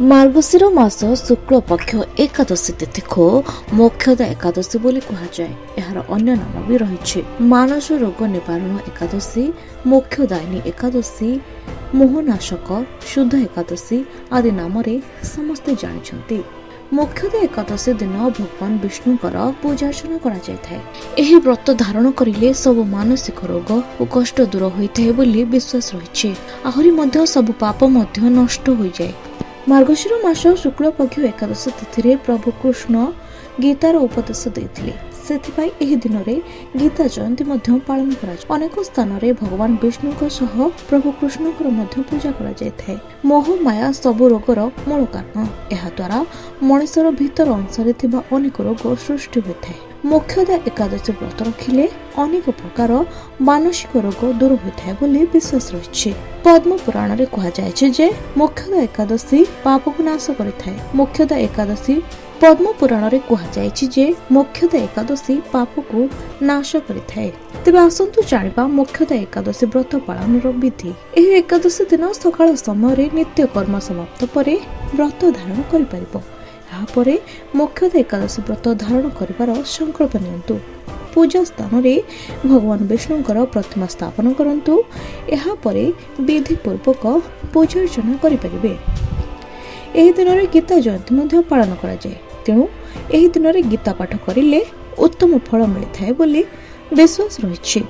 मार्गशीर मास शुक्ल पक्ष एकादशी तिथि को मोक्षदा एकादशी बोली कहुए। यार अन्य नाम भी रही मानस रोग निवारण एकादशी, मोक्षदायिनी एकादशी, मोहनाशक, शुद्ध एकादशी आदि नाम समस्ते जानते। मोक्षदा एकादशी दिन भगवान विष्णुकर पूजार्चना कर व्रत धारण करिले सब मानसिक रोग और कष्ट दूर होता है बोली विश्वास रही। आहरी मध्य सब पाप मध्य नष्ट हो जाए। मार्गशीर मास शुक्ल पक्ष एकादशी तिथि प्रभु कृष्ण गीतार उपदेश देते, सेथिपाई एही दिन रे गीता जयंती मध्य पालन करा। अनेक स्थान रे भगवान विष्णु सह प्रभु कृष्ण पूजा करा। मोह माया सबु रोगर मूल कारण। एहा द्वारा मनुष्यर भीतर अंशरे थिबा अनेक रोग सृष्टि होता है। मोक्षदा एकादशी व्रत रखिले अनेक प्रकार मानसिक रोग दूर होता है बोली विश्वास रही। पद्म पुराण रे कहा जाय जे मोक्षदा एकादशी पाप को नाश करिथाय। मोक्षदा एकादशी पद्म पुराण रे कहा जाय जे मोक्षदा एकादशी पाप को नाश करिथाय। तेबे आसंतु जानिबा मोक्षदा एकादशी व्रत पालन रो विधि। एही एकादशी दिन सकाळ समय रे नित्य कर्म समाप्त परे व्रत धारण करि परिबो। यापरे मोक्षदा एकादशी व्रत धारण करिवार संकल्प नियंतु। पूजा स्थान रे भगवान विष्णुकर प्रतिमा स्थापन करंतु। यापरे विधि पूर्वक पूजा अर्चना करि परिबे। एही दिन रे गीता जयंती मध्य पालन करा जाय। तेणु एही दिन रे गीता पाठ करिले उत्तम फल मिलिथाय बोली विश्वास रही।